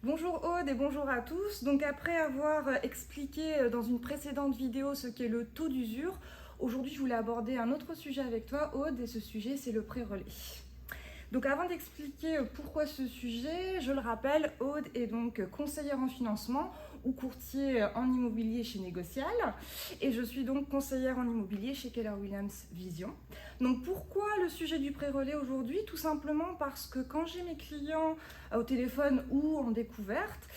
Bonjour Aude et bonjour à tous. Donc après avoir expliqué dans une précédente vidéo ce qu'est le taux d'usure, aujourd'hui je voulais aborder un autre sujet avec toi Aude et ce sujet c'est le pré-relais. Donc avant d'expliquer pourquoi ce sujet, je le rappelle, Aude est donc conseillère en financement ou courtier en immobilier chez Négocial et je suis donc conseillère en immobilier chez Keller Williams Vision. Donc pourquoi le sujet du pré-relais aujourd'hui? Tout simplement parce que quand j'ai mes clients au téléphone ou en découverte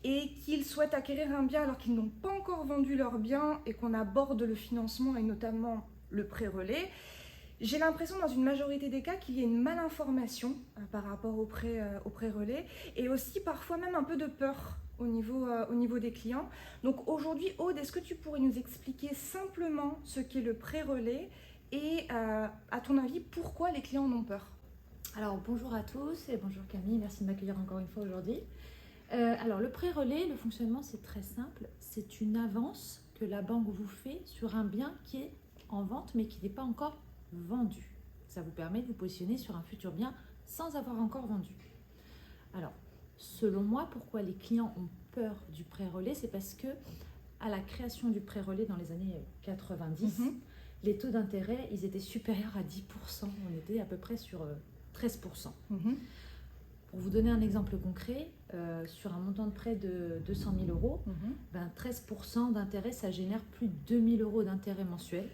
et qu'ils souhaitent acquérir un bien alors qu'ils n'ont pas encore vendu leur bien et qu'on aborde le financement et notamment le pré-relais, j'ai l'impression dans une majorité des cas qu'il y a une malinformation par rapport au pré-relais et aussi parfois même un peu de peur au niveau des clients. Donc aujourd'hui, Aude, est-ce que tu pourrais nous expliquer simplement ce qu'est le pré-relais et à ton avis, pourquoi les clients en ont peur? Alors bonjour à tous et bonjour Camille, merci de m'accueillir encore une fois aujourd'hui. Alors le pré-relais, le fonctionnement c'est très simple, c'est une avance que la banque vous fait sur un bien qui est en vente mais qui n'est pas encore vendu. Ça vous permet de vous positionner sur un futur bien sans avoir encore vendu. Alors selon moi, pourquoi les clients ont peur du pré-relais, c'est parce que à la création du pré-relais dans les années 90, les taux d'intérêt ils étaient supérieurs à 10%, on était à peu près sur 13%. Pour vous donner un exemple concret, sur un montant de prêt de 200 000 euros, 13% d'intérêt, ça génère plus de 2 000 euros d'intérêt mensuel.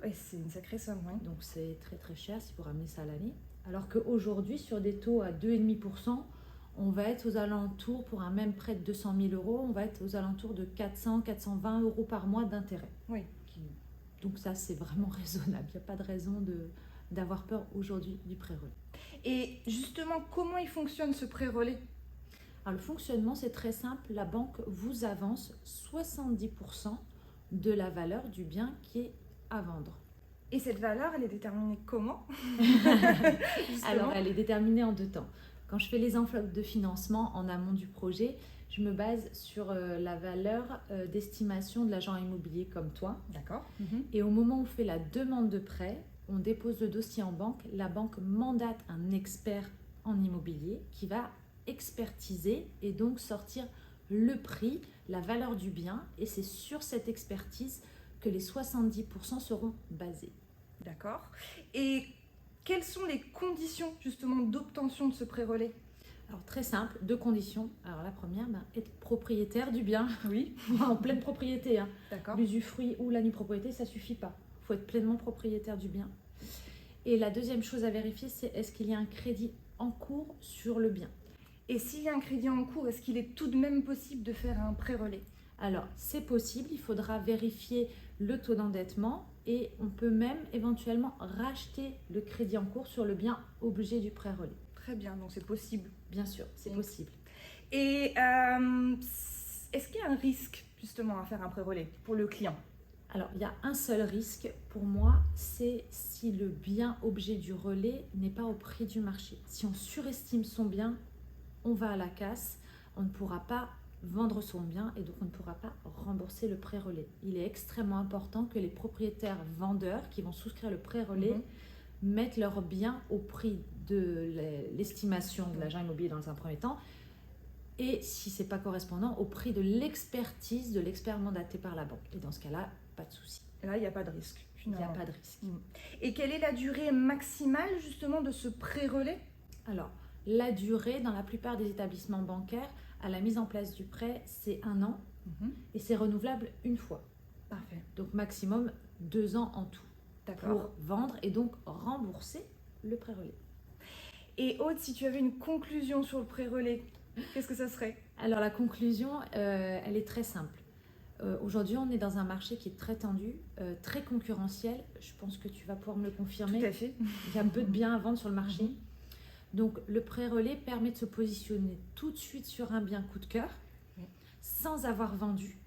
Oui, c'est une sacrée somme, oui. Donc c'est très très cher si vous ramenez ça à l'année. Alors qu'aujourd'hui, sur des taux à 2,5%, on va être aux alentours, pour un même prêt de 200 000 euros, on va être aux alentours de 400-420 euros par mois d'intérêt. Oui. Donc ça, c'est vraiment raisonnable. Il n'y a pas de raison d'avoir peur aujourd'hui du pré-relais. Et justement, comment il fonctionne ce pré-relais? Alors, le fonctionnement, c'est très simple. La banque vous avance 70% de la valeur du bien qui est à vendre. Et cette valeur, elle est déterminée comment? Alors, elle est déterminée en deux temps. Quand je fais les enveloppes de financement en amont du projet, je me base sur la valeur d'estimation de l'agent immobilier comme toi. D'accord. Et au moment où on fait la demande de prêt, on dépose le dossier en banque. La banque mandate un expert en immobilier qui va expertiser et donc sortir le prix, la valeur du bien. Et c'est sur cette expertise que les 70% seront basés. D'accord. Et quelles sont les conditions justement d'obtention de ce pré-relais? Alors très simple, deux conditions. Alors la première, être propriétaire du bien. Oui. En pleine propriété. D'accord. L'usufruit ou la nue propriété, ça suffit pas. Il faut être pleinement propriétaire du bien. Et la deuxième chose à vérifier, c'est est-ce qu'il y a un crédit en cours sur le bien. Et s'il y a un crédit en cours, est-ce qu'il est tout de même possible de faire un pré-relais? Alors, c'est possible, il faudra vérifier le taux d'endettement et on peut même éventuellement racheter le crédit en cours sur le bien objet du pré-relais. Très bien, donc c'est possible. Bien sûr, c'est possible. Et est-ce qu'il y a un risque justement à faire un pré-relais pour le client? Alors, il y a un seul risque pour moi, c'est si le bien objet du relais n'est pas au prix du marché. Si on surestime son bien, on va à la casse, on ne pourra pas vendre son bien et donc on ne pourra pas rembourser le pré-relais. Il est extrêmement important que les propriétaires vendeurs qui vont souscrire le pré-relais mettent leur bien au prix de l'estimation de l'agent immobilier dans un premier temps et si ce n'est pas correspondant au prix de l'expertise de l'expert mandaté par la banque. Et dans ce cas-là, pas de souci. Là, il n'y a pas de risque. Il n'y a pas de risque. Et quelle est la durée maximale justement de ce pré-relais? Alors, la durée dans la plupart des établissements bancaires à la mise en place du prêt, c'est 1 an et c'est renouvelable une fois. Parfait. Donc maximum 2 ans en tout. D'accord. Pour vendre et donc rembourser le pré-relais. Et Aude, si tu avais une conclusion sur le pré-relais, qu'est-ce que ça serait? Alors la conclusion, elle est très simple. Aujourd'hui, on est dans un marché qui est très tendu, très concurrentiel. Je pense que tu vas pouvoir me le confirmer. Tout à fait. Il y a peu de biens à vendre sur le marché. Donc le pré-relais permet de se positionner tout de suite sur un bien coup de cœur, sans avoir vendu.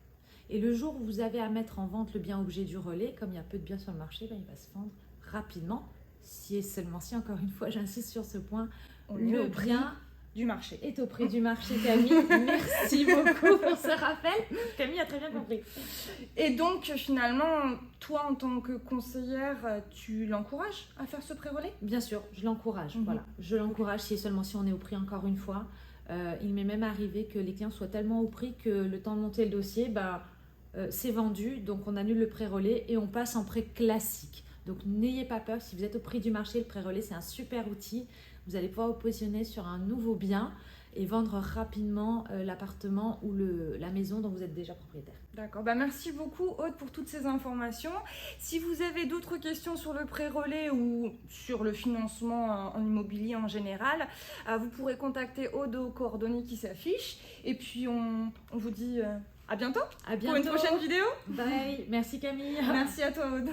Et le jour où vous avez à mettre en vente le bien objet du relais, comme il y a peu de biens sur le marché, il va se vendre rapidement. Si et seulement si, encore une fois, j'insiste sur ce point, le bien du marché est au prix du marché, Camille. Merci beaucoup pour ce rappel. Camille a très bien compris. Et donc, finalement, toi, en tant que conseillère, tu l'encourages à faire ce pré-relais? Bien sûr, je l'encourage. Voilà. Je l'encourage si et seulement si on est au prix, encore une fois. Il m'est même arrivé que les clients soient tellement au prix que le temps de monter le dossier, c'est vendu. Donc on annule le pré-relais et on passe en prêt classique. Donc n'ayez pas peur, si vous êtes au prix du marché, le pré-relais c'est un super outil. Vous allez pouvoir vous positionner sur un nouveau bien et vendre rapidement l'appartement ou la maison dont vous êtes déjà propriétaire. D'accord, merci beaucoup Aude pour toutes ces informations. Si vous avez d'autres questions sur le pré-relais ou sur le financement en immobilier en général, vous pourrez contacter Aude aux coordonnées qui s'affichent. Et puis on vous dit à bientôt À bientôt pour une prochaine vidéo. Bye. Merci Camille. Merci à toi Aude.